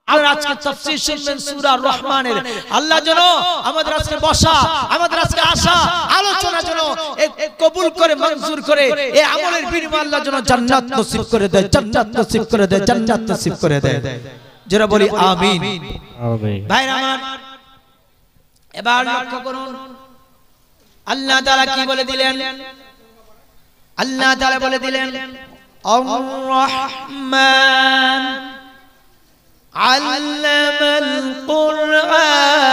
আপনারা আজকে তাফসীর শুনবেন সূরা রহমানের। আল্লাহ যেন আমাদের আজকে বসা, আমাদের আজকে আসা আলোচনা যেন কবুল করে, মঞ্জুর করে, এই আমলের বিনিময়ে আল্লাহ যেন জান্নাত নসিব করে দেয়, জান্নাত নসিব করে দেয়, জান্নাত নসিব করে দেয়। যারা বলি আমিন। আমিন। ভাইরা আমার, এবার লক্ষ্য করুন আল্লাহ তাআলা কি বলে দিলেন। আল্লাহ তাআলা বলে দিলেন আর রহমান আল্লামাল কুরআন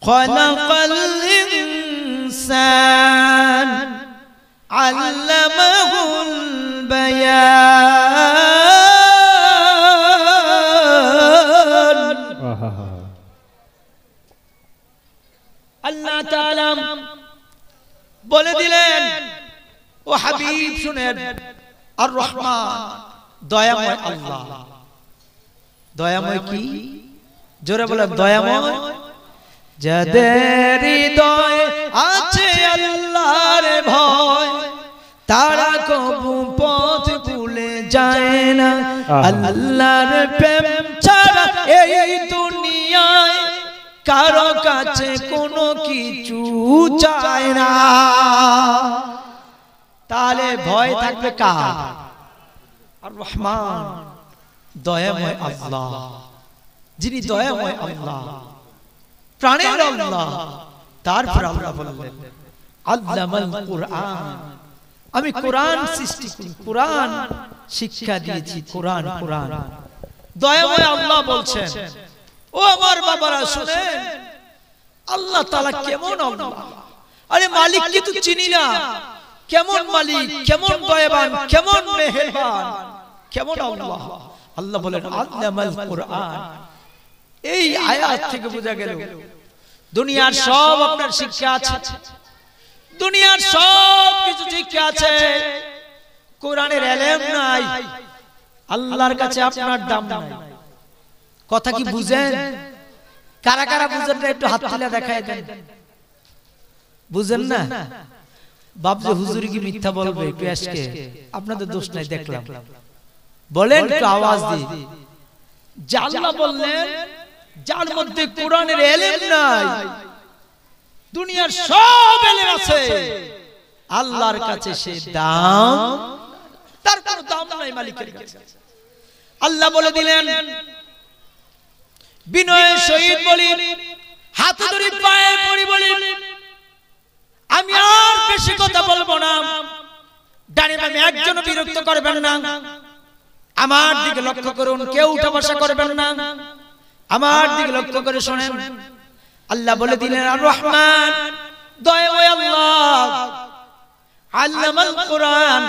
খালাকাল ইনসান আল্লামাহুল বায়ান। আল্লাহ তাআলা বলে দিলেন ও হাবিব শুনেন, আর রহমান দয়াময় আল্লাহ। দয়াময় কি? জোরে বলে দয়াময়। যাদের হৃদয়ে আছে আল্লাহর ভয়, তারা কবু পথ ভুলে যায় না। আল্লাহর প্রেম ছাড়া এই দুনিয়ায় কারো কাছে কোনো কিছু চায় না। তাহলে ভয় থাকবে কার? আর রহমান দয়াময় আল্লাহ, যিনি দয়াময় আল্লাহ, প্রাণের আল্লাহ। তারপর আল্লাহ বললেন আল্লামাল কুরআন, আমি কোরআন সৃষ্টি করি, কোরআন শিক্ষা দিয়েছি। কোরআন কোরআন দয়াময় আল্লাহ বলছেন। ও আমার বাবারা শুনেন, আল্লাহ তাআলা কেমন আল্লাহ। আরে মালিক কি তুই চিনি না? কেমন মালিক, কেমন দয়াবান, কেমন মেহেরবান, কেমন আল্লাহ। আল্লাহ বলেন আল্লামাল কুরআন। এই আয়াত থেকে বোঝা গেল দুনিয়ার সব আপনার শিক্ষা আছে, দুনিয়ার সব কিছু শিক্ষা আছে, কোরআনের ইলম নাই, আল্লাহর কাছে আপনার দাম নাই। কথা কি বুঝেন? কারা কারা বুঝেন না একটু হাত তুলে দেখায় দেন। বুঝেন না? বাপ যে হুজুর কি মিথ্যা বলবে একটু আজকে, আপনাদের দোষ নাই, দেখলাম। বলেন একটু আওয়াজ দি। আল্লাহ বললেন যার মধ্যে কোরআনের ইলম নাই, দুনিয়ার সব ইলম আছে, আল্লাহর কাছে সে দাম, তার কোনো দাম নাই মালিকের কাছে। আল্লাহ বলে দিলেন বিনয়ের সহিত বলি, হাত ধরে পায়ে পড়ি বলি, আমি আর বেশি কথা বলবো না। ডানে বামে একজন বিরক্ত করবেন না। আমার দিকে লক্ষ্য করুন, কেউ উঠা বসা করবেন না। আমার দিকে লক্ষ্য করে শুনেন। আল্লাহ বলে দিলেন আর রহমান দয়াময় আল্লাহ আল্লামাল কুরআন,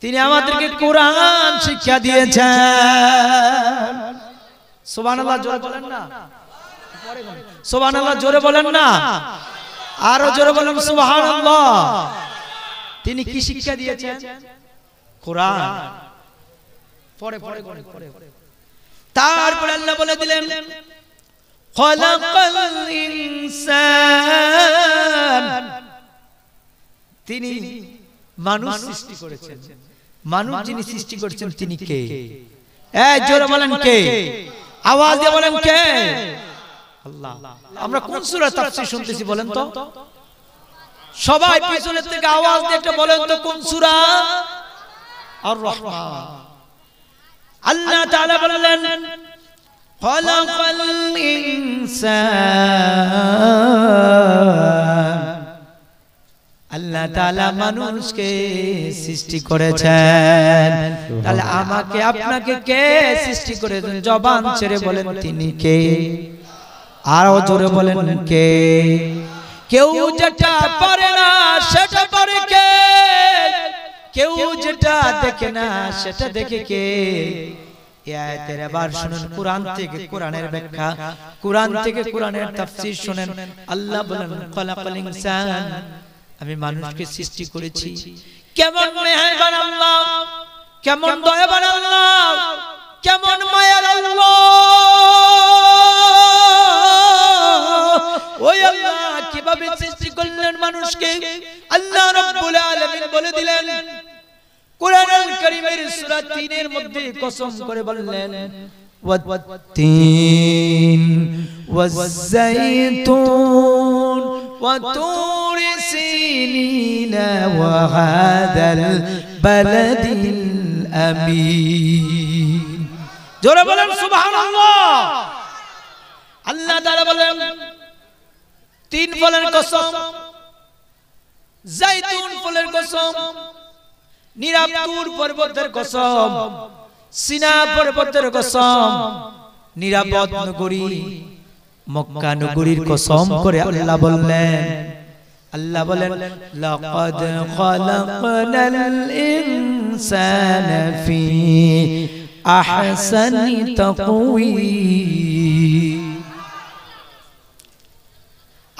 তিনি আমাদেরকে কোরআন শিক্ষা দিয়েছেন। সুবহানাল্লাহ জোরে বলেন না, সুবহানাল্লাহ জোরে বলেন না, আরো জোরে বলেন সুবহানাল্লাহ। তিনি কি শিক্ষা দিয়েছেন? কোরআন। পরে পরে পরে তারপর আল্লাহ বলে দিলেন খালাকাল ইনসান, তিনি মানুষ সৃষ্টি করেছেন। মানুষ যিনি সৃষ্টি করেছেন তিনি কে? এই জোরে বলেন কে? আওয়াজ দিয়ে বলেন কে? আল্লাহ। আমরা কোন সূরা তাফসীর শুনতেছি বলেন তো? সবাই পিছনে থেকে আওয়াজ দিয়ে একটা বলেন তো কোন সূরা? আর রহমান। আল্লাহ তাআলা বললেন খালাকাল ইনসান, আল্লাহ তাআলা মানুষকে সৃষ্টি করেছেন। তাহলে আমাকে আপনাকে কে সৃষ্টি করেছেন? জবান ছেড়ে বলেন তিনি কে? আরো জোরে বলেন কে? কেউ যেটা পারে না সেটা পারে কে? কেউ যেটা দেখে না সেটা দেখে কে? এই আয়াতের এবার শুনুন, কোরআন থেকে কোরআনের ব্যাখ্যা, কোরআন থেকে কোরআনের তাফসীর শুনেন। আল্লাহ বলেন খালাকাল ইনসান, আমি মানুষকে সৃষ্টি করেছি। কেমন মেহেরবান আল্লাহ, কেমন দয়াবান আল্লাহ, কেমন মায়ার আল্লাহ। ওই আল্লাহ কিভাবে সৃষ্টি করলেন মানুষকে? আল্লাহ রাব্বুল আলামিন বলে দিলেন কোরআনুল কারীমের সূরা 3 এর মধ্যে কসম করে বললেন ওয়াত-তিন ওয়াজ-যাইতুন ওয়া তুরি সিনিনা ওয়া হাদাল বালাদিল আমিন। জোরে বলেন সুবহানাল্লাহ। আল্লাহ তাআলা বলেন 3 ফলের কসম, জাইতুন ফলের কসম, নিরাপদ পর্বতের কসম, সিনা পর্বতের কসম, নিরাপদ নগরী মক্কা নগরীর কসম করে আল্লাহ বললেন লাকাদ খালাকনাল ইনসানা ফি আহসানি তাকওয়িম।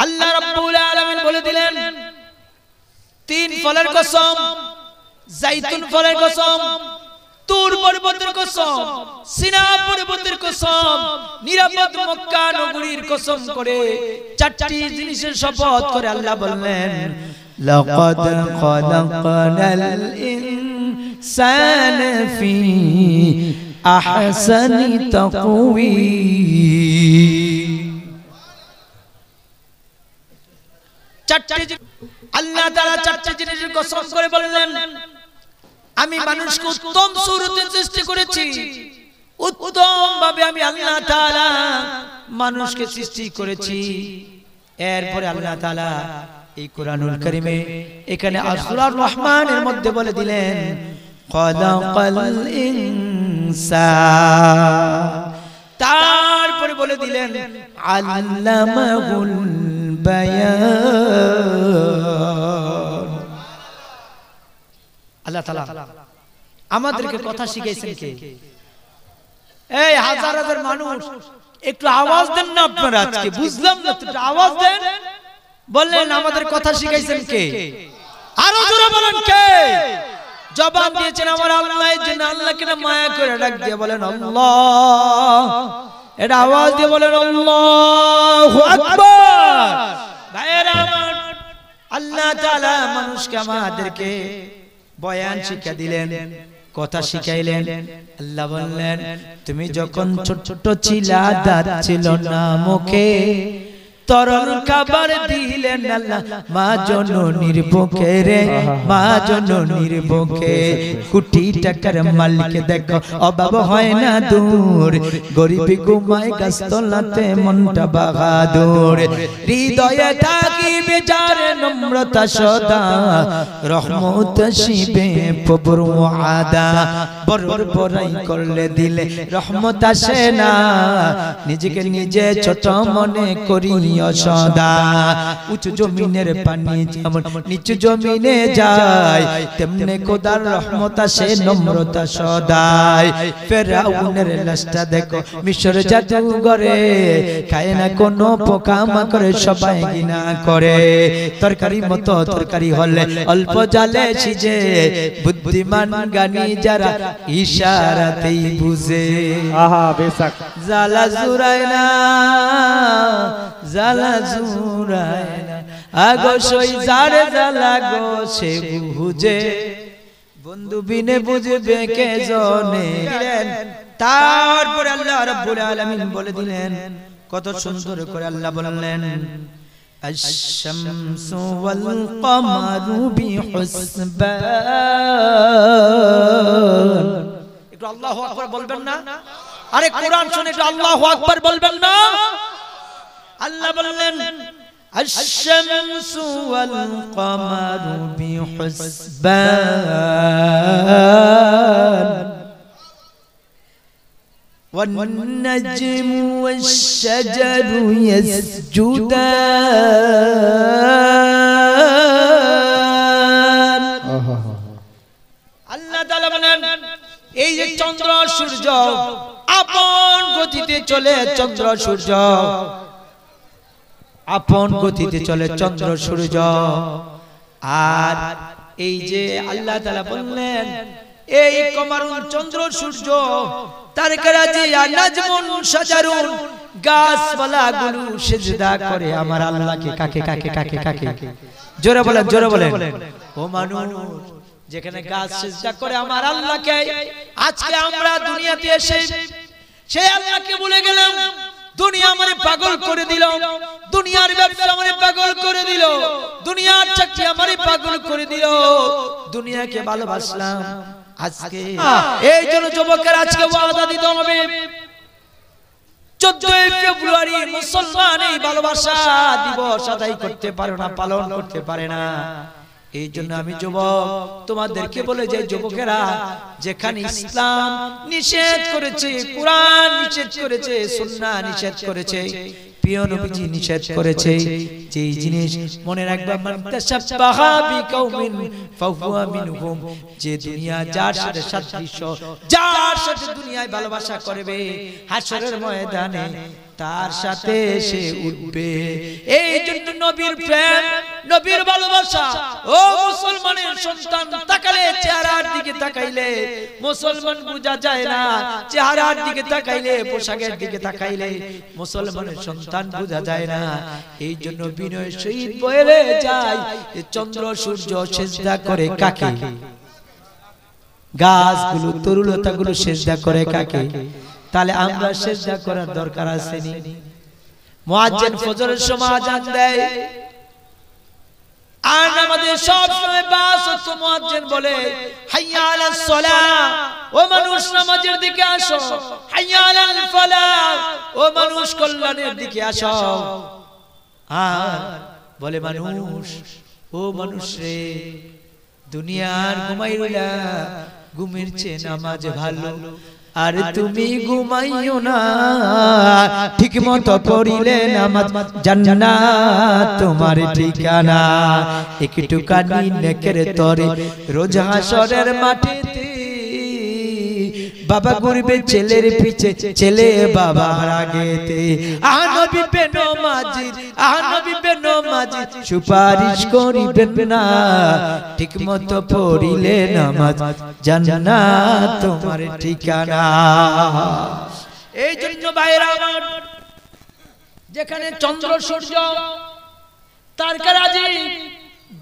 আল্লাহ রাব্বুল আলামিন বলে দিলেন 3 ফলের কসম, জাইতুন ফলের কসম, তুর পর্বতের কসম, সিনা পর্বতের কসম, নিরাপদ মক্কা নগরীর কসম করে 4টি জিনিসের শপথ করে আল্লাহ বললেন লাকাদ খালাকনাল ইনসানা ফি আহসানি তাকওয়িম। 4টি আল্লাহ তাআলা 4টি জিনিসের কসম করে বললেন আমি মানুষকে উত্তম সুরতে সৃষ্টি করেছি, উত্তম ভাবে আমি আল্লাহ তাআলা মানুষকে সৃষ্টি করেছি। এরপরে আল্লাহ তাআলা এই কোরআনুল কারীমে এখানে সূরা রহমানের মধ্যে বলে দিলেন খালাকাল ইনসান, তারপরে বলে দিলেন আল্লামাহুল বায়ান। আল্লাহ তাআলা আমাদেরকে কথা শিখাইছেন কে? এই হাজার হাজার মানুষ, একটু আওয়াজ দেন না আপনারা, আজকে বুঝলাম না, একটু আওয়াজ দেন। বললেন আমাদের কথা শিখাইছেন কে? আরো জোরে বলেন কে? জবাব দিয়েছেন আমার আল্লাহ। এই জন্য আল্লাহকে না মায়া করে ডাক দিয়ে বলেন আল্লাহ, এটা আওয়াজ দিয়ে বলেন আল্লাহু আকবার। ভাইরা আমার, আল্লাহ তাআলা মানুষকে আমাদেরকে বয়ান শিক্ষা দিলেন, কথা শিখাইলেন। আল্লাহ বললেন তুমি যখন ছোট ছোট ছিলা, দাঁত ছিল না মুখে, তরল খাবার দিলেন আল্লাহ মা জননীর বুকে রে, মা জননীর বুকে। কোটি টাকার মালিক দেখো অভাব হয় না দূর, গরিবি ঘুমায় গাছতলাতে মনটা বাহাদুর। হৃদয়ে থাকিবে যার নম্রতা সদা, রহমত আসিবে প্রভুর ওয়াদা। বড়র বড়াই করলে দিলে রহমত আসে না, নিজেকে নিজে ছোট মনে করি সদা। উঁচু জমিনের পানি যেমন নিচু জমিনে যায়, তেমনি খোদার রহমত আসে নম্রতা সদাই। ফেরাউনের লাশটা দেখো মিশর জাদুঘরে, খায় না কোনো পোকা মাকড়, সবাই ঘৃণা করে। তরকারি মতো তরকারি হলে অল্প জালে সিজে, বুদ্ধিমান জ্ঞানী যারা ইশারাতেই বুঝে। আহা বেশক জালা জুরায় না, জালা জুরায় না, আগো সই যারে জালা গো সে বুঝে, বন্ধু বিনে বুঝবে কে জনে। তারপরে আল্লাহ রাব্বুল আলামিন বলে দিলেন, কত সুন্দর করে আল্লাহ বললেন আশ-শামসু ওয়াল কমারু বিহুসবান। একটু আল্লাহু আকবার বলবেন না? আরে কোরআন শুনে একটু আল্লাহু আকবার বলবেন না? আল্লাহ বললেন আশ-শামসু ওয়াল কমারু বিহুসবান والنجم والشجر يسجدان। আল্লাহ তাআলা বলেন এই যে চন্দ্র সূর্য আপন গতিতে চলে, চন্দ্র সূর্য আপন গতিতে চলে, চন্দ্র সূর্য। আর এই যে আল্লাহ তাআলা বললেন এই কমারুন চন্দ্র সূর্য, তারকারাজি নাজমুন শাজারুন গাছপালাগুলো সিজদা করে আমার আল্লাহকে। কাকে কাকে কাকে কাকে? জোরে বলেন, জোরে বলেন। ও মানুষ, যেখানে গাছ সিজদা করে আমার আল্লাহকে, আজকে আমরা দুনিয়াতে এসে সেই আল্লাহকে ভুলে গেলাম। দুনিয়া আমারে পাগল করে দিল, দুনিয়ার ব্যবসা আমারে পাগল করে দিল, দুনিয়ার চাকরি আমারে পাগল করে দিল, দুনিয়াকে ভালোবাসলাম। আজকে এই জন্য যুবকের আজকে ওয়াদা দিতে হবে, 14 ফেব্রুয়ারি মুসলমান এই ভালোবাসা দিবস আদায় করতে পারে না, পালন করতে পারে না। এই জন্য আমি যুবক তোমাদেরকে বলে যাই, যুবকেরা যেখানে ইসলাম নিষেধ করেছে, কুরআন নিষেধ করেছে, সুন্নাহ নিষেধ করেছে, প্রিয় নবীজি নিষেধ করেছে, যেই জিনিস মনে রাখবা, মান তাশাব্বাহা বিকাউমিন ফাহুয়া মিনহুম, যে দুনিয়া যার সাথে সাদৃশ্য, যার সাথে দুনিয়ায় ভালোবাসা করবে, হাশরের ময়দানে তার সাথে সে উঠবে। এই জন্য নবীর প্রেম, নবীর ভালোবাসা, ও মুসলমানের সন্তান, তাকালে চেহারার দিকে তাকাইলে মুসলমান বোঝা যায় না, চেহারার দিকে তাকাইলে, পোশাকের দিকে তাকাইলে মুসলমানের সন্তান বোঝা যায় না। এই জন্য বিনয় সহিত বলে যায়, চন্দ্র সূর্য সিজদা করে কাকে? গাছগুলো, তরুলতাগুলো সিজদা করে কাকে? তাহলে আমরা সিজদা করার দরকার আছে নি? মুয়াজ্জিন ফজরের সময় আযান দেয়, আর আমাদের সব সময় বাস তো মুয়াজ্জিন বলে হাইয়া আলাস সালাহ, ও মানুষ নামাজের দিকে আসো, হাইয়া আলাল ফালাহ, ও মানুষ কল্যাণের দিকে আসো। আর বলে মানুষ, ও মানুষ রে, দুনিয়ার ঘুমাইলা, ঘুমের চেয়ে নামাজ ভালো, আর তুমি ঘুমাইও না, ঠিক মতো পড়িলে নামাজ জান্নাত তোমার ঠিকানা। একটুখানি নেকের তরে রোজ হাসরের মাঠেতে বাবা ঘুরবে ছেলের পিছে, ছেলে বাবার আগেতে। নবী বেনমাজি, নবী বেনমাজি সুপারিশ করিবেন না, ঠিক মতো পড়িলে নামাজ জান্নাত তোমার ঠিকানা। এই জন্য ভাইরা আমার, যেখানে চন্দ্র সূর্য তারকারাজি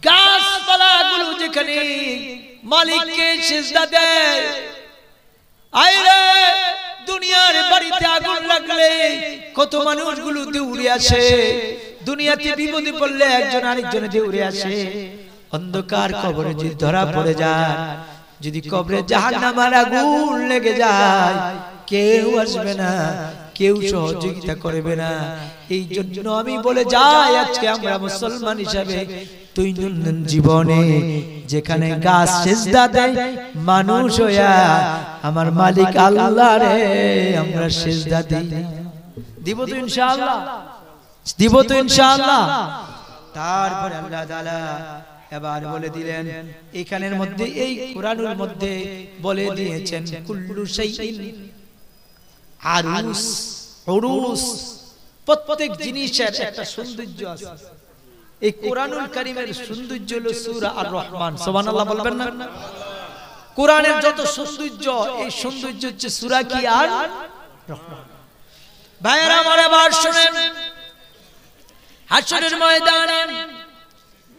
গাছপালাগুলো যেখানে মালিককে সিজদা দেয়, আইরে দুনিয়ার বাড়িতে আগুন লাগলে কত মানুষগুলো দৌড়ে আসে, দুনিয়াতে বিপদে পড়লে একজন আরেকজনে দৌড়ে আসে। অন্ধকার কবরে যদি ধরা পড়ে যায়, যদি কবরে জাহান্নামের আগুন লেগে যায়, কেউ আসবে না, কেউ সহযোগিতা করবে না। এই জন্য আমি বলে যাই, আজকে আমরা মুসলমান হিসাবে দৈনন্দিন জীবনে যেখানে গাছ সিজদা দেয়, মানুষ হইয়া আমার মালিক আল্লাহ রে আমরা সিজদা দিই। দিব তো ইনশাআল্লাহ, দিব তো ইনশাআল্লাহ। তারপরে আল্লাহ তাআলা এবার বলে দিলেন, এখানের মধ্যে, এই কোরআনের মধ্যে বলে দিয়েছেন, কুল্লু শাইইন আরুস, উরুস, প্রত্যেক জিনিসের একটা সৌন্দর্য আছে। এই কোরআনুল কারীমের সৌন্দর্য হলো সূরা আর রহমান। সুবহানাল্লাহ বলবেন না? কোরআনের যত সৌন্দর্য, এই সৌন্দর্য হচ্ছে সূরা কি আর রহমান। ভাইরা আমার এবার শুনেন, হাশরের ময়দানে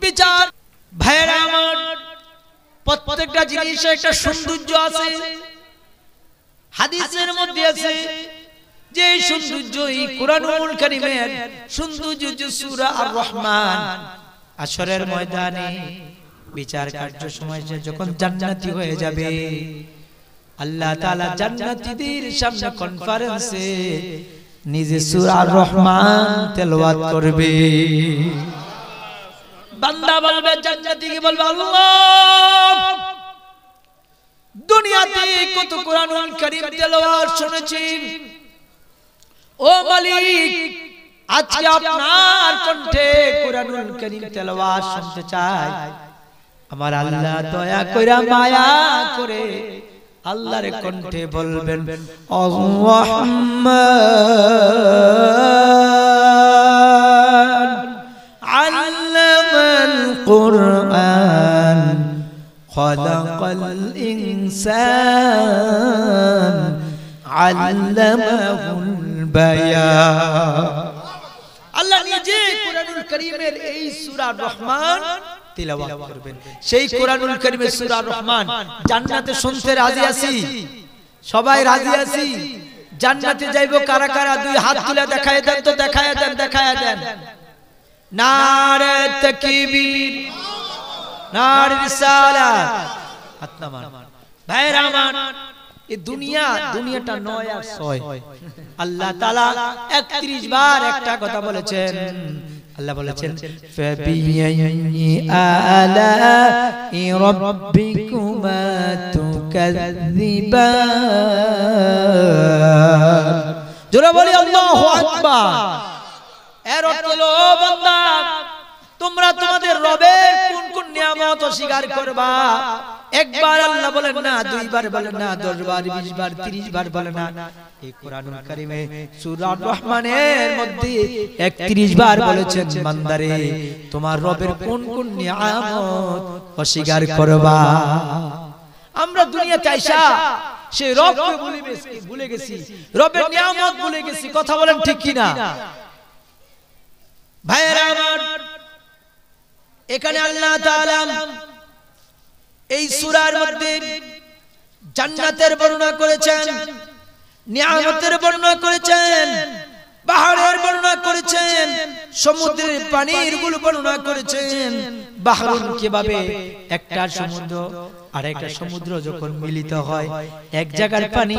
বিচার, ভাইরা আমার প্রত্যেকটা জিনিসের একটা সৌন্দর্য আছে। হাদিসের মধ্যে আছে যে সৌন্দর্য, এই কোরআনুল কারীমের সৌন্দর্য সূরা আর রহমান। হাশরের ময়দানে বিচার কার্য সময় যখন জান্নাতি হয়ে যাবে, আল্লাহ তাআলা জান্নাতীদের সামনে কনফারেন্সে নিজে সূরা আর রহমান তেলাওয়াত করবে। বান্দা বলবে, জান্নাতি কি বলবে, আল্লাহ দুনিয়াতে কত কোরআনুল কারীম তেলাওয়াত শুনেছি, ও মালিক আজকে আপনার কণ্ঠে কোরআনুল কারীম তেলাওয়াত শুনতে চাই। আমার আল্লাহ দয়া কইরা মায়া করে আল্লাহর কণ্ঠে বলবেন, আর-রাহমান আল্লামাল কুরআন খালাকাল ইনসান আল্লামাহুল বায়ান। আল্লাহ নিজে কোরআনুল কারীমের এই সূরা রহমান তিলাওয়াত করবেন। সেই কোরআনুল কারীমের সূরা রহমান জান্নাতে শুনতে রাজি আছি, সবাই রাজি আছি। জান্নাতে যাইবো কারা কারা? দুই হাত তুলে দেখায় দেন তো, দেখায় দেন, দেখায় দেন। নারে তাকবীর, নারে রিসালাত। হাত নামান ভাইরা আমার। এই দুনিয়াটা 9 আর 6 আল্লাহ তাআলা 31 বার একটা কথা বলেছেন। আল্লাহ বলেছেন ফাবিআইয়ি আলা'i রাব্বিকুমা তুকাযযিবান। জোরে বলি আল্লাহু আকবার। এর অর্থ হলো বান্দা, তোমরা তোমাদের রবের কোন কোন নিয়ামত অস্বীকার করবা? একবার আল্লাহ বলেন না, দুইবার বলেন না, 10 বার, 20 বার, 30 বার বলেন না। এই কোরআনুল কারীমে সূরা রহমানের মধ্যে 31 বার বলেছেন, বান্দারে তোমার রবের কোন কোন নিয়ামত অস্বীকার করবা? আমরা দুনিয়াতে আইসা সেই রবকে ভুলে গেছি, রবের নিয়ামত ভুলে গেছি। কথা বলেন ঠিক কি না ভাইরা আমার? এখানে আল্লাহ তাআলা এই সূরার মধ্যে জান্নাতের বর্ণনা করেছেন, নিয়ামতের বর্ণনা করেছেন, পাহাড়ের বর্ণনা করেছেন, সমুদ্রের পানির গুলো বর্ণনা করেছেন। বাহরুন কিভাবে একটা সমুদ্র আর একটা সমুদ্র যখন মিলিত হয়, এক জায়গার পানি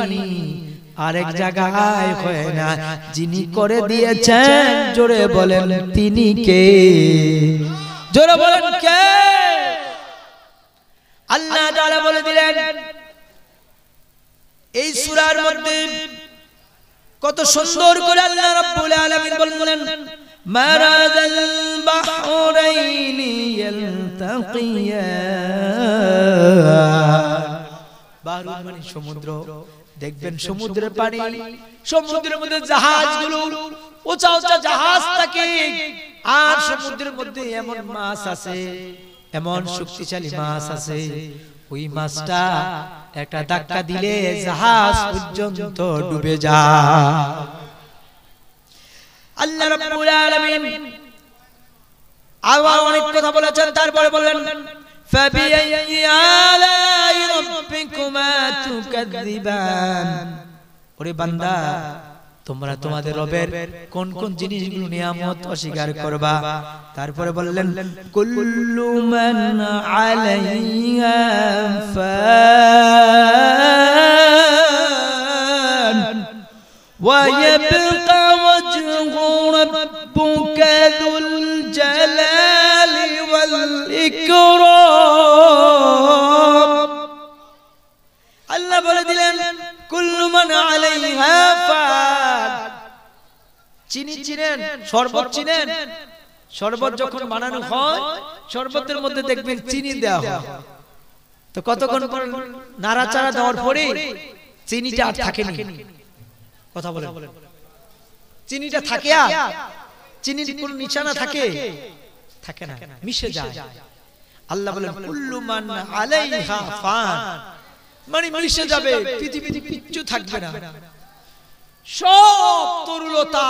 আরেক জায়গায় হয় না। যিনি করে দিয়েছেন জোরে বলেন তিনি কে? জোরে বলেন কে? আল্লাহ তাআলা বলে দিলেন এই সূরার মধ্যে কত সুন্দর করে আল্লাহ রাব্বুল আলামিন বললেন মারাজাল বাহরাইনি ইয়ালতাকিয়ান। বাহরুন মানে সমুদ্র। দেখবেন সমুদ্রের পানি, সমুদ্রের মধ্যে জাহাজগুলো উঁচা উঁচা জাহাজ থাকে, আর সমুদ্রের মধ্যে এমন মাছ আছে, এমন শক্তিশালী মাছ আছে, ওই মাছটা একটা ধাক্কা দিলে জাহাজ পর্যন্ত ডুবে যায়। আল্লাহ রাব্বুল আলামিন আবার অনেক কথা বলেছেন, তারপরে বললেন ফাবিআইয়ি আলা'i রাব্বিকুমা তুকাযযিবান। ওরে বান্দা, তোমরা তোমাদের রবের কোন কোন জিনিসগুলো নিয়ামত অস্বীকার করবা? তারপরে বললেন কুল্লু মান আলাইহা ফান ওয়া ইয়াবকা ওয়াজহু রাব্বুকা যুল জালালি ওয়াল ইকরাম। আল্লাহ বলে দিলেন কুল্লু মান আলাইহা ফান। চিনি চিনেন? শরবত চিনেন? শরবত যখন বানানো হয়, শরবতের মধ্যে দেখবেন চিনি দেওয়া হয়, তো কতক্ষণ পর নাড়াচাড়া দেওয়ার পরে চিনিটা আর থাকে না। কথা বলেন, চিনিটা থাকে? আর চিনির কোন নিশানা থাকে? থাকে না, মিশে যায়। আল্লাহ বলেন কুল্লু মান আলাইহা ফান, মানে মিশে যাবে, পৃথিবীতে কিচ্ছু থাকবে না। সব তরুলতা,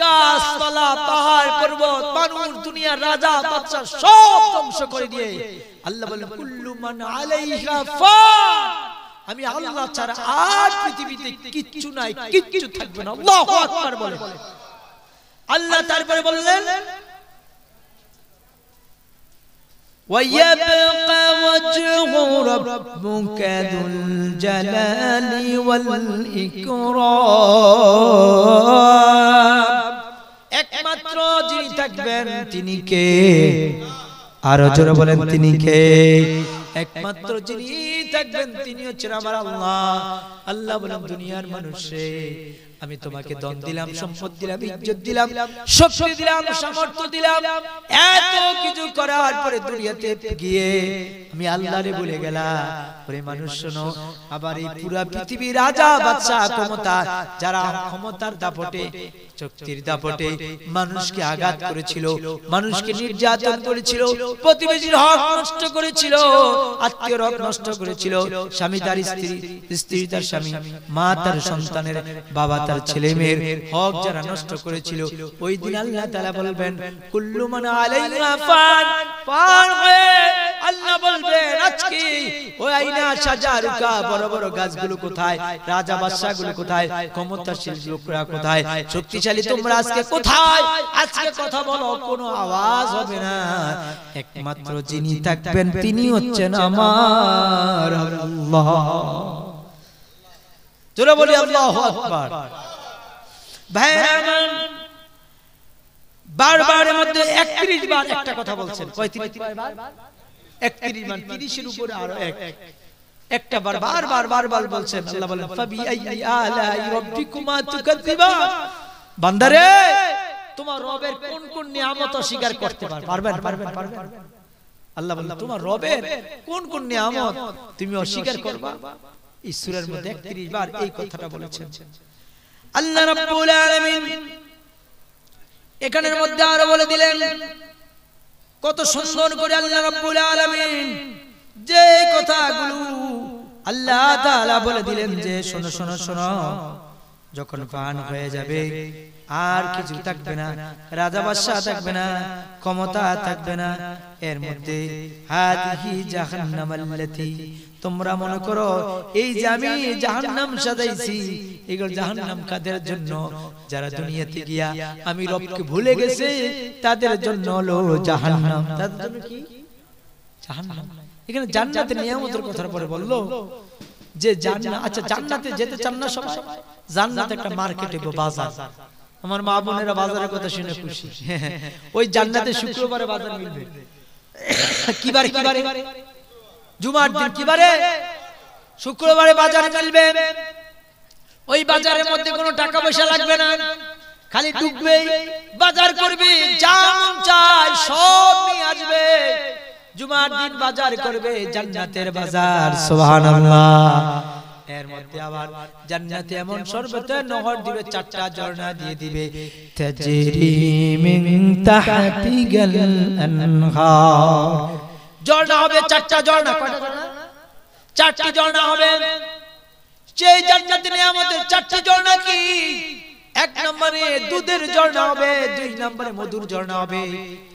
গাছপালা, পাহাড় পর্বত, মানুষ, দুনিয়ার রাজা বাদশা সব ধ্বংস করে দিয়ে আল্লাহ বলেন কুল্লু মান আলাইহা ফান। আমি আল্লাহ ছাড়া আর পৃথিবীতে কিচ্ছু নাই, কিচ্ছু থাকবে না। আল্লাহু আকবার বলে। আল্লাহ তারপরে বললেন وَيَبْقَى وَجْهُ رَبُّكَ ذُو الْجَلَالِ وَالْإِكْرَامِ। একমাত্র যিনি থাকবেন তিনি কে? আরো জোরে বলেন তিনি কে? একমাত্র যিনি থাকবেন তিনি হচ্ছেন আমার আল্লাহ। আল্লাহ বলেন দুনিয়ার মানুষে আমি তোমাকে ধন দিলাম, সম্পদ দিলাম, ইজ্জত দিলাম, শক্তি দিলাম, সামর্থ্য দিলাম, এত কিছু করার পরে দুনিয়াতে গিয়ে আমি আল্লাহরে ভুলে গেলাম। ওরে মানুষ শোনো, আবার এই পুরা পৃথিবীর রাজা বাদশা ক্ষমতা যারা ক্ষমতার দাপটে শক্তির দাপটে মানুষকে আঘাত করেছিল, মানুষকে নির্যাতন করেছিল, প্রতিবেশীর হক নষ্ট করেছিল, আত্মীয়র হক নষ্ট করেছিল, স্বামী তার স্ত্রী, স্ত্রী তার স্বামী, মা তার সন্তানের, বাবা তার ছেলে মেয়ের হক যারা নষ্ট করেছিল, ওই দিন আল্লাহ তাআলা বলবেন কুল্লু মান আলাইহা ফান, পার হয়ে আল্লাহ বলবেন আজকে ওই আইনা সাজারুকা বড় বড় গাছগুলো কোথায়, রাজা বাদশাগুলো কোথায়, ক্ষমতাশীল লোকরা কোথায়, শক্তিশালী তোমরা আজকে কোথায়? আজকে কথা বলো, কোনো আওয়াজ হবে না, একমাত্র যিনি থাকবেন তিনি হচ্ছেন আমার আল্লাহ। জোরে বলি আল্লাহু আকবার। ভাইরা বারবার এর মধ্যে 31 বার একটা কথা বলছেন, কয় 30 বার? 31 বার, 30 এর উপরে আরো একটা বার বারবার বলছেন। আল্লাহ বলেন ফাবি আইয়ি আলাই রাব্বিকুমা তুকাযিবান, বান্দারে তোমার রবের কোন কোন নিয়ামত অস্বীকার করতে পারবেন? আল্লাহ বলেন তোমার রবের কোন কোন নিয়ামত তুমি অস্বীকার করবা? এই সূরার মধ্যে 31 বার এই কথাটা বলেছেন আল্লাহ রাব্বুল আলামিন। এখানের মধ্যে আরো বলে দিলেন কত সুন্দর করে আল্লাহ রাব্বুল আলামিন যে কথাগুলো আল্লাহ তাআলা বলে দিলেন যে শোনো শোনো শোনো, যখন পান হয়ে যাবে আর কিছু থাকবে না, রাজা বাদশা থাকবে না, ক্ষমতা থাকবে না, এর মধ্যে হাদিহি জাহান্নামাল্লাতী, তোমরা মনে করো এই যে আমি জাহান্নাম সাজাইছি, এগুলো জাহান্নাম কাদের জন্য? যারা দুনিয়াতে গিয়া আমি রবকে ভুলে গেছে তাদের জন্য হলো জাহান্নাম। তাদের জন্য কি? জাহান্নাম। এখানে জান্নাতের নিয়ামতের কথা পরে বললো যে জান্নাত, আচ্ছা জান্নাতে যেতে চান না সবাই? জান্নাত একটা মার্কেট, বাজার। আমার মা বোনেরা বাজারের কথা শুনে খুশি। ওই জান্নাতে শুক্রবারে বাজার মিলবে। কিবারে? জুমার দিন। কিবারে? শুক্রবারে বাজার মিলবে। ওই বাজারের মধ্যে কোনো টাকা পয়সা লাগবে না, খালি ঢুকবে, বাজার করবে, যা মন চায় সব নিয়ে আসবে। জুমার দিন বাজার করবে, জান্নাতের বাজার। সুবহানাল্লাহ। এর মধ্যে আবার জান্নাতে এমন শরবতের নহর দিবে, 4টা ঝর্ণা দিয়ে দিবে, তাজরি মিন তাহতিগাল আনহার। ঝর্ণা হবে 4টা ঝর্ণা। কয়টা ঝর্ণা? 4টি ঝর্ণা হবে। সেই জান্নাতের নিয়ামতের 4টি ঝর্ণা কি? 1 নম্বরে দুধের ঝর্ণা হবে, 2 নম্বরে মধুর ঝর্ণা হবে,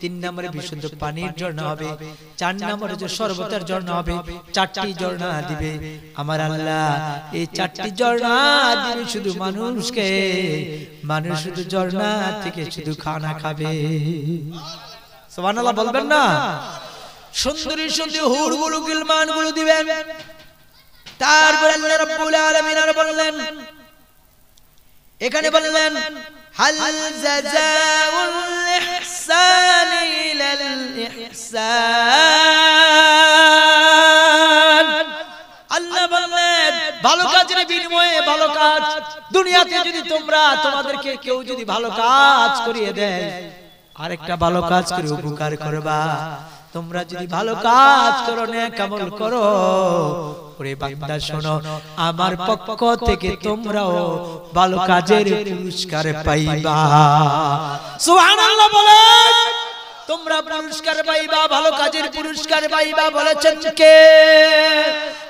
3 নম্বরে বিশুদ্ধ পানির ঝর্ণা হবে, 4 নম্বরে যে শরবতের ঝর্ণা হবে। 4টি ঝর্ণা দিবে আমার আল্লাহ। এই 4টি ঝর্ণা দিবে শুধু মানুষকে, মানুষ শুধু ঝর্ণা থেকে শুধু খানা খাবে। সুবহানাল্লাহ বলবেন না? সুন্দরী সুন্দরী হুরগুলো গিলমানগুলো দিবেন। তারপর আল্লাহ রাব্বুল আলামিন আর বললেন, এখানে বললেন হাল জাযাউল ইহসানি ইলাল ইহসান। আল্লাহ বললেন ভালো কাজের বিনিময়ে ভালো কাজ। দুনিয়াতে যদি তোমরা তোমাদেরকে কেউ যদি ভালো কাজ করিয়ে দেয়, আরেকটা ভালো কাজ করে উপকার করবা। তোমরা যদি ভালো কাজ করো, নেক আমল করো, ওরে বান্দা শোনো, আমার পক্ষ থেকে তোমরাও ভালো কাজের পুরস্কার পাইবা। সুবহানাল্লাহ বলেন। তোমরা পুরস্কার পাইবা, ভালো কাজের পুরস্কার পাইবা। বলেছেন কে?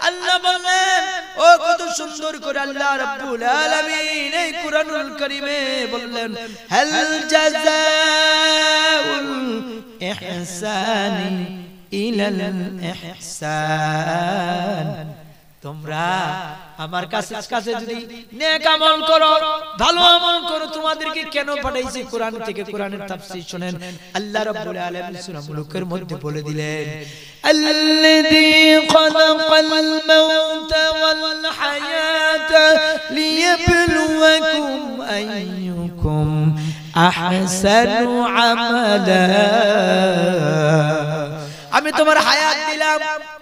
আল্লাহ বলেন। ও কত সুন্দর করে আল্লাহ রাব্বুল আলামিন এই কুরআনুল কারীমে বললেন হাল জাযাউল ইহসানি ইলাল ইহসান। তোমরা আমার কাছে যদি নেক আমল করো, ভালো আমল করো, তোমাদেরকে কেন পাঠাইছি কোরআন থেকে? কোরআনের তাফসীর শুনেন। আল্লাহ রাব্বুল আলামিন সূরা মুলুকের মধ্যে বলে দিলেন আল্লাযী খালাকাল মাউতা ওয়াল হায়াতা লিয়াবলুয়াকুম আইয়ুকুম আহসানু আমালা। আমি তোমার হায়াত দিলাম,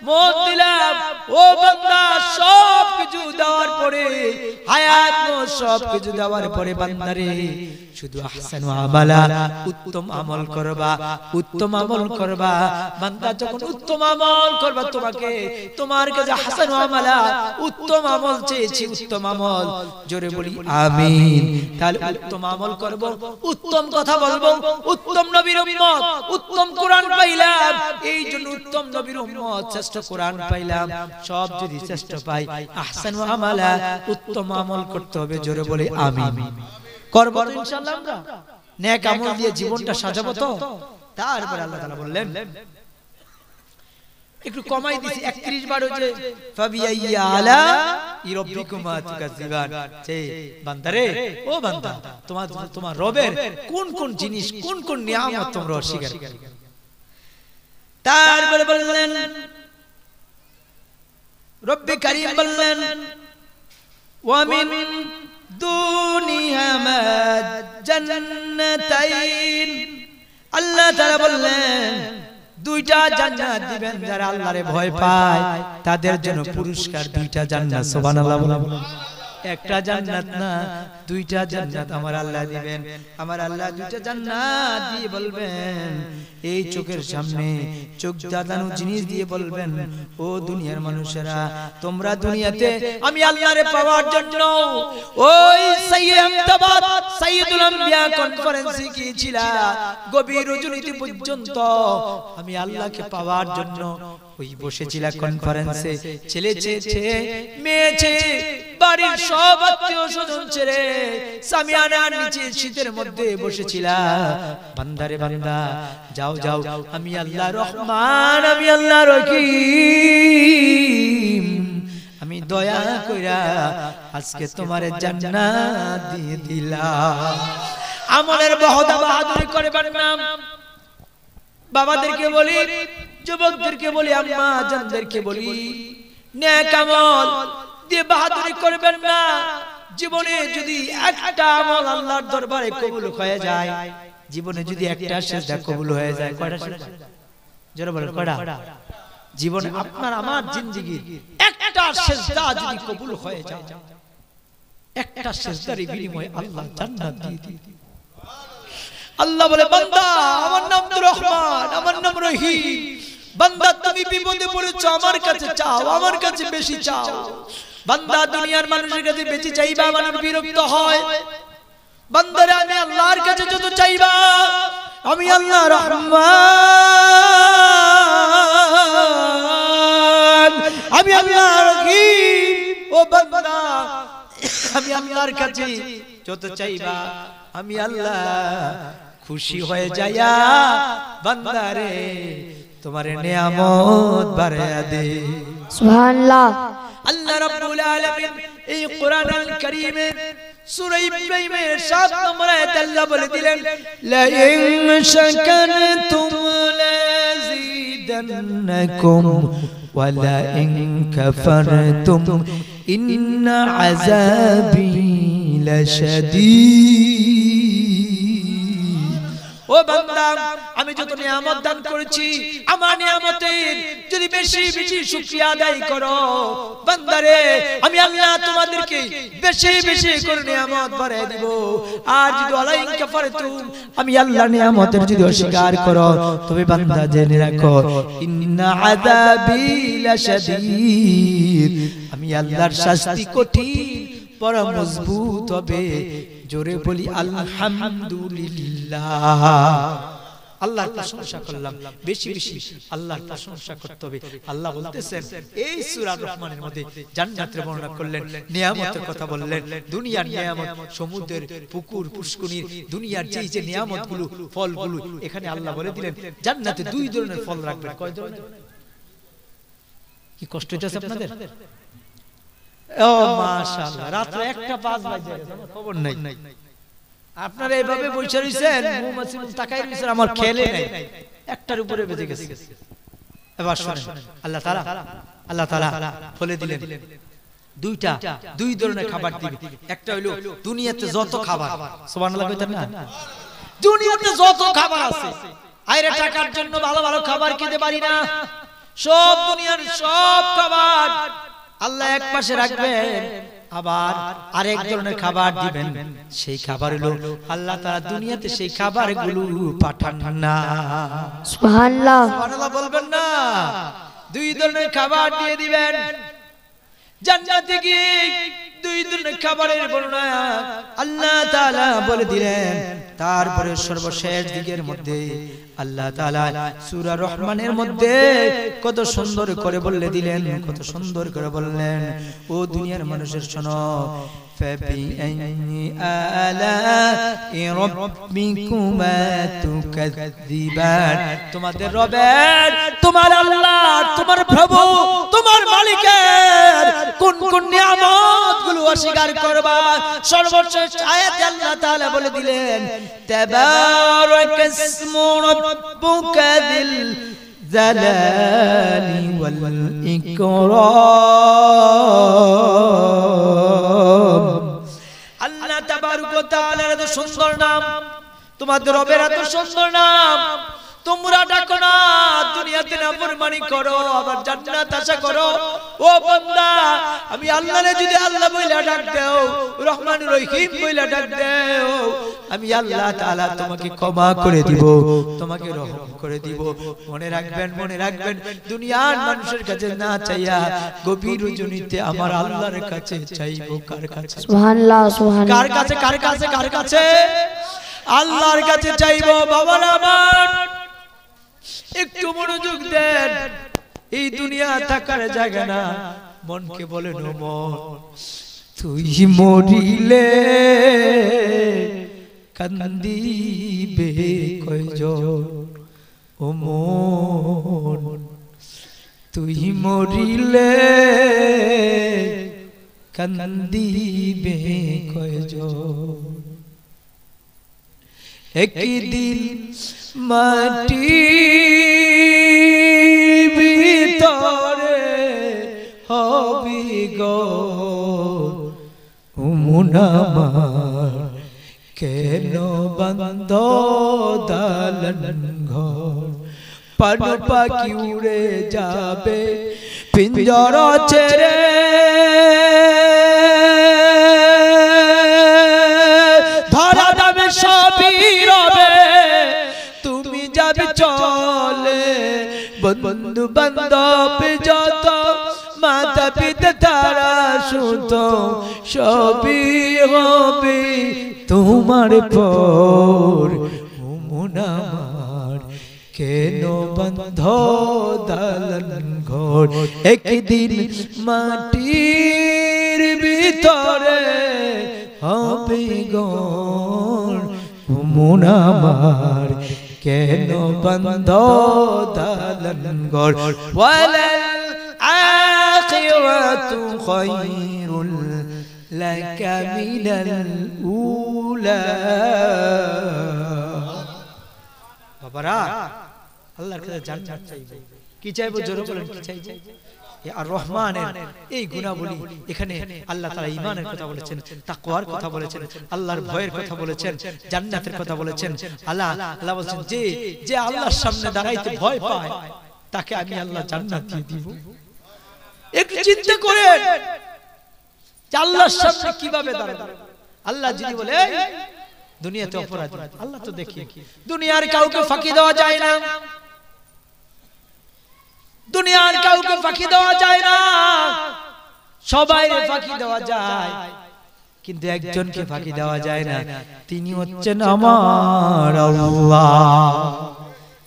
মত দিলাম ও বান্দা সব কিছু দেওয়ার পরে হায়াত মত সব কিছু দেওয়ার পরে বান্দারে শুধু আহসানু আমালা উত্তম আমল করবা, উত্তম আমল করবা। বান্দা যখন উত্তম আমল করবা তোমাকে তোমার কাছে হাসানু আমালা উত্তম আমল চেয়েছি, উত্তম আমল জোরে বলি আমিন। তাহলে উত্তম আমল করব, উত্তম কথা বলবো, উত্তম নবীর উম্মত, উত্তম কোরআন পাইলাম, এই জন্য উত্তম নবীর উম্মত শ্রেষ্ঠ কোরআন পাইলাম। সব যদি শ্রেষ্ঠ পাই আহসানু আমালা উত্তম আমল করতে হবে, জোরে বলি আমিন। করব তো ইনশাআল্লাহ আমরা নেক আমল দিয়ে জীবনটা সাজাবো তো। তারপর আল্লাহ তাআলা বললেন একটু কমাই দিছি 31 বার হচ্ছে ফাবিআইয়া আলা রাব্বিকুমা তুকাজ্জিবান। যে বান্দারে ও বান্দা তোমার রবের কোন কোন জিনিস কোন কোন নিয়ামত তোমরা অস্বীকার করো। তারপর বললেন রব্বি কারীম বললেন ওয়া মিন দুনিয়ামা জান্নাতাইন। আল্লাহ তাআলা বললেন দুইটা জান্নাত দিবেন, যারা আল্লাহরে ভয় পায় তাদের জন্য পুরস্কার দুইটা জান্নাত। সুবহানাল্লাহ বলুন। একটা জান্নাত না দুইটা জান্নাত আমার আল্লাহ দিবেন। আমার আল্লাহ দুইটা জান্নাত দিয়ে বলবেন এই চোখের সামনে চোখ দাদানো জিনিস দিয়ে বলবেন ও দুনিয়ার মানুষেরা তোমরা দুনিয়াতে আমি আল্লাহরে পাওয়ার জন্য ওই সাইয়্যিদুল আম্বিয়া কনফারেন্সে গিয়েছিলা, গভীর রজনীতে পর্যন্ত আমি আল্লাহকে পাওয়ার জন্য ওই বসেছিলা কনফারেন্সে। ছেলে চেয়েছে, মেয়ে চেয়ে, বাড়ির সব আত্মীয় স্বজন ছেড়ে সামিয়ানার নিচে শীতের মধ্যে বসেছিলা। বান্দারে বান্দা যাও যাও, আমি আল্লাহ রহমান, আমি আল্লাহ রহিম, আমি দয়া কইরা আজকে তোমারে জান্নাত দিয়ে দিলাম। আমলের বহদা বাহাদুরি করবেন না। বাবাদেরকে বলি, যুবকদেরকে বলি, আম্মা জানদেরকে বলি, নেক আমল দিয়ে বাহাদুরি করবেন না। জীবনে যদি একটা আমল আল্লাহর দরবারে কবুল হয়ে যায়, জীবনে যদি একটা সিজদা কবুল হয়ে যায়, কয়টা সিজদা? যারা বলেন কয়টা? জীবনে আপনার আমার জিন্দেগির একটা সিজদা যদি কবুল হয়ে যায়, একটা সিজদার বিনিময়ে আল্লাহ জান্নাত দিয়ে দিবেন। আল্লাহ বলে বান্দা আমার নাম তো রহমান, আমার নাম রহিম, বান্দা তুমি বিপদে পড়েছো আমার কাছে চাও, আমার কাছে বেশি চাও। বান্দা দুনিয়ার মানুষের কাছে বেশি চাইবা মানুষ বিরক্ত হয়। বান্দারে আমি আল্লাহর কাছে যত চাইবা আমি আল্লাহ রহমান, আমি আল্লাহ রহিম। ও বান্দা আমি আল্লাহর কাছে যত চাইবা আমি আল্লাহ খুশি হয়ে যাইয়া বান্দারে তোমার নিয়ামত বাড়ায়া দে। সুবহানাল্লাহ। আল্লাহ রাব্বুল আলামিন এই কোরআনুল কারীমে সূরা ইব্রাহিমের 7 নম্বর আয়াতে আল্লাহ বলে দিলেন লা ইন শাকারতুম লাযীদান্নাকুম ওয়া লা ইন কাফারতুম ইন্না আযাবি লাশাদীদ। ও বান্দা আমি যত নিয়ামত দান করেছি আমার নিয়ামতের যদি বেশি বেশি শুকরিয়া আদায় করো বান্দারে আমি আল্লাহ তোমাদেরকে বেশি বেশি করে নিয়ামত বাড়ায় দেব। আর যদি আলাইন কাফারতুম আমি আল্লাহর নিয়ামতের যদি অস্বীকার করো তবে বান্দা জেনে রাখো ইন্না আযাবি লাশাদীদ, আমি আল্লাহর শাস্তি কঠিন বড় মজবুত হবে। জোরে বলি আলহামদুলিল্লাহ। আল্লাহর প্রশংসা করলাম, বেশি বেশি আল্লাহর প্রশংসা করতে হবে। আল্লাহ বলতেছেন এই সূরা রহমানের মধ্যে জান্নাতের বর্ণনা করলেন, নিয়ামতের কথা বললেন, দুনিয়ার নিয়ামত, সমুদ্রের পুকুর পুষ্করিণীর দুনিয়ার যে যে নিয়ামতগুলো ফলগুলো এখানে আল্লাহ বলে দিলেন জান্নাতে দুই ধরনের ফল রাখবেন। কয় ধরনের? কি কষ্ট হচ্ছে আপনাদের? ও মাশাআল্লাহ, রাতে 1:05 বাজে গেছে, খবর নাই। আপনারা এইভাবে বসে রইছেন, মৌমাছি তাকাই রইছেন, আমার খেলে নাই, একটার উপরে বেজে গেছে। এবার শুনেন আল্লাহ তাআলা বলে দিলেন দুই ধরনের খাবার দিবে। একটা হইলো দুনিয়াতে যত খাবার, সুবহানাল্লাহ কইতেন না, দুনিয়াতে যত খাবার আছে আইরে টাকার জন্য ভালো ভালো খাবার খেতে পারি না, সব দুনিয়ার সব খাবার আল্লাহ এক পাশে রাখবেন, আবার আরেক ধরনের খাবার দিবেন। সেই খাবার হলো আল্লাহ তাআলা দুনিয়াতে সেই খাবারগুলো পাঠান না। সুবহানাল্লাহ, সুবহানাল্লাহ বলবেন না? দুই ধরনের খাবার দিয়ে দিবেন। জান্নাতে গিয়ে দুই ধরনের খাবারের বর্ণনা আল্লাহ তাআলা বলে দিলেন। তারপরে সর্বশেষ দিকের মধ্যে আল্লাহ তাআলা সূরা রহমানের মধ্যে কত সুন্দর করে বলে দিলেন, কত সুন্দর করে বললেন, ও দুনিয়ার মানুষের শোনো, فَبِأَيِّ آلَاءِ رَبِّكُمَا تُكَذِّبَانِ তোমাদের রবের, তোমার আল্লাহ, তোমার প্রভু, তোমার মালিকের কোন কোন নিয়ামতগুলো অস্বীকার করবা? সর্বশেষ আয়াতে আল্লাহ তাআলা বলে দিলেন, তাবারাকাসমু রাব্বুকা যিল জালালি ওয়াল ইকরাম। আল্লাহ তাবারক ওয়া তাআলার এত সুন্দর নাম, তোমাদের রবের এত সুন্দর নাম, তোমরা ডাকো না, দুনিয়াতে নাফরমানি করো, আবার জান্নাত আশা করো। ও বান্দা, আমি আল্লাহরে যদি আল্লাহ বইলা ডাক দাও, রহমানুর রহিম বইলা ডাক দাও, আমি আল্লাহ তাআলা তোমাকে ক্ষমা করে দিব, তোমাকে রহম করে দিব। মনে রাখবেন, মনে রাখবেন, দুনিয়ার মানুষের কাছে না চাইয়া গভীর রজনীতে আমার আল্লাহর কাছে চাইবো। কার কাছে? সুবহানাল্লাহ, সুবহানাল্লাহ। কার কাছে? কার কাছে? কার কাছে? আল্লাহর কাছে চাইবো। বাবারা আমার, একটু মনোযোগ দেন। এই দুনিয়া থাকার জায়গা না। মনকে বলেন, ও মন, তুই মরিলে কান্দিবে কয়জন? ও মন, তুই মরিলে কান্দিবে কয়জন? একদিন মাটির ভিতরে হবি গো মুনামার, কেন বান্ধ দালান ঘর? পান পাখি উড়ে যাবে পিঞ্জর ছেড়ে, ধরা যাবে সবই রবে, তুমি যাবে চলে। বন্ধু বান্ধব যত, মাতা পিতা তারা সুত, সবই হবে তোমার পর। মন আমার, কেন বন্ধ দালান ঘর? একদিন মাটির ভিতরে হবে গর। মন আমার, কেন বন্ধ দালান ঘর? ওয়ালাল আখিরাতু খায়রুল লাকা মিনাল উলা। বাবারা, আল্লাহর কাছে জান্নাত চাইবে। কি চাইবো? জোরে বলেন, কি চাইবো? আর রহমানের এই গুণাবলী, এখানে আল্লাহ তাআলা ঈমানের কথা বলেছেন, তাকওয়ার কথা বলেছেন, আল্লাহর ভয়ের কথা বলেছেন, জান্নাতের কথা বলেছেন। আল্লাহ বলেছেন, যে যে আল্লাহর সামনে দাঁড়াইতে ভয় পায় তাকে আমি আল্লাহ জান্নাত দিয়ে দিব। একটু চিন্তা করেন যে আল্লাহর সামনে কিভাবে দাঁড়াবেন। আল্লাহ যদি বলে দুনিয়াতে অপরাধী, আল্লাহ তো দেখি দুনিয়ার কাউকে ফাঁকি দেওয়া যায় না, দুনিয়ার কাউকে ফাঁকি দেওয়া যায় না, সবাই ফাঁকি দেওয়া যায়, কিন্তু একজনকে ফাঁকি দেওয়া যায় না, তিনি হচ্ছেন আমার আল্লাহ।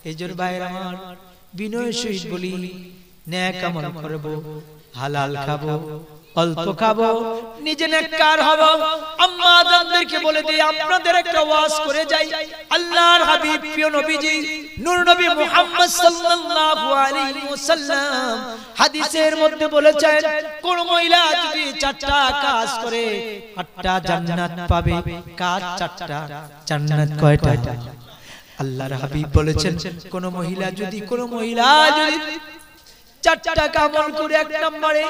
এইজন্য ভাইরা আমার, বিনয় সহিত বলি, নেক আমল করব, হালাল খাবো, অল্প খাবো, নিজে নেককার হব। আম্মা জানদেরকে বলে দিই, আপনাদের একটা ওয়াজ করে যাই। আল্লাহর হাবিব প্রিয় নবীজি নূর নবী মুহাম্মদ সাল্লাল্লাহু আলাইহি ওয়াসাল্লাম হাদিসের মধ্যে বলেছেন, কোন মহিলা যদি 4টা কাজ করে 8টা জান্নাত পাবে। কাজ 4টা, জান্নাত কয়টা? আল্লাহর হাবিব বলেছেন, কোন মহিলা যদি 4টা আমল করে, 1 নম্বরে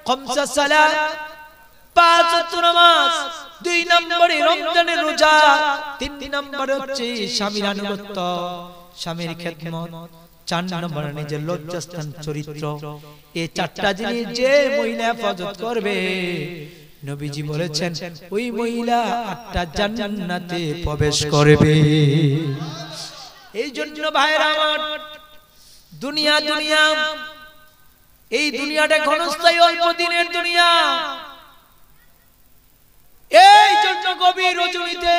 খামসা সালাত, 5 ওয়াক্ত নামাজ, 2 নম্বরে রমজানের রোজা, 3 নম্বরে হচ্ছে স্বামীর আনুগত্য, স্বামীর খেদমত, 4 নম্বর নিজের লজ্জাস্থান চরিত্র। এই 4টা জিনিস যে মহিলা হেফাজত করবে, নবীজি বলেছেন ওই মহিলা 8টা জান্নাতে প্রবেশ করবে। এই জন্য ভাইরা আমার, দুনিয়া দুনিয়া, এই দুনিয়াটা ক্ষণস্থায়ী, অল্প দিনের দুনিয়া। এই জন্য গভীর রজনীতে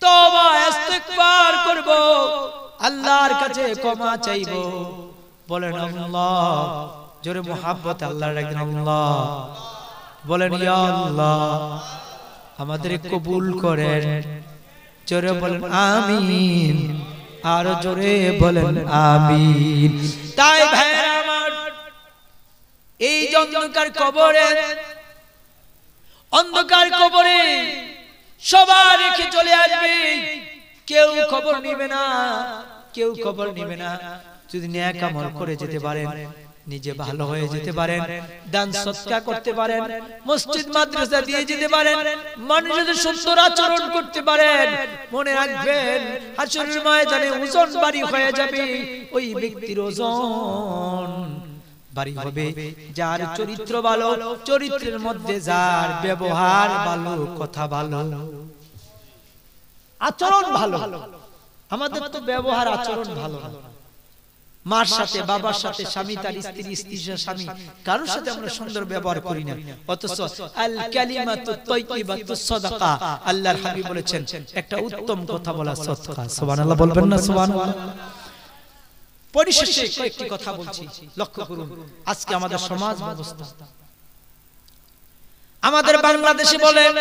তওবা ইস্তিগফার করব, আল্লাহর কাছে ক্ষমা চাইব। বলেন আল্লাহ, জোরে মুহাব্বত আল্লাহর একদিন আল্লাহ বলেন, ইয়া আল্লাহ আমাদের কবুল করেন। জোরে বলেন আমিন, আর জোরে বলেন আমিন। তাই ভাইরা আমার, এই অন্ধকার কবরে, অন্ধকার কবরে সবার রেখে চলে আসবে, কেউ খবর নিবে না, কেউ খবর নিবে না। যদি নেক আমল করে যেতে পারেন, নিজে ভালো হয়ে যেতে পারেন, দান সদকা করতে পারেন, মসজিদ মাদ্রাসা দিয়ে যেতে পারেন, মানুষের সুন্দর আচরণ করতে পারেন, মনে রাখবেন হাসরের ময়দানে ওজন ভারী হয়ে যাবে। ওই ব্যক্তির ওজন ভারী হবে যার চরিত্র ভালো, চরিত্রের মধ্যে যার ব্যবহার ভালো, কথা ভালো, আচরণ ভালো। আমাদের তো ব্যবহার আচরণ ভালো না। মার সাথে, বাবার সাথে, স্বামী তার স্ত্রী, স্ত্রীর স্বামী, কারোর সাথে আমরা সুন্দর ব্যবহার করি না। অথচ আল কালিমাতু তাইয়্যিবাতু সাদাকা, আল্লাহর হাবিব বলেছেন একটা উত্তম কথা বলা সাদকা। সুবহানাল্লাহ বলবেন না সুবহানাল্লাহ? পরিশেষে একটি কথা বলছি, লক্ষ্য করুন আজকে আমাদের সমাজ ব্যবস্থা, আমাদের বাংলাদেশে বলেন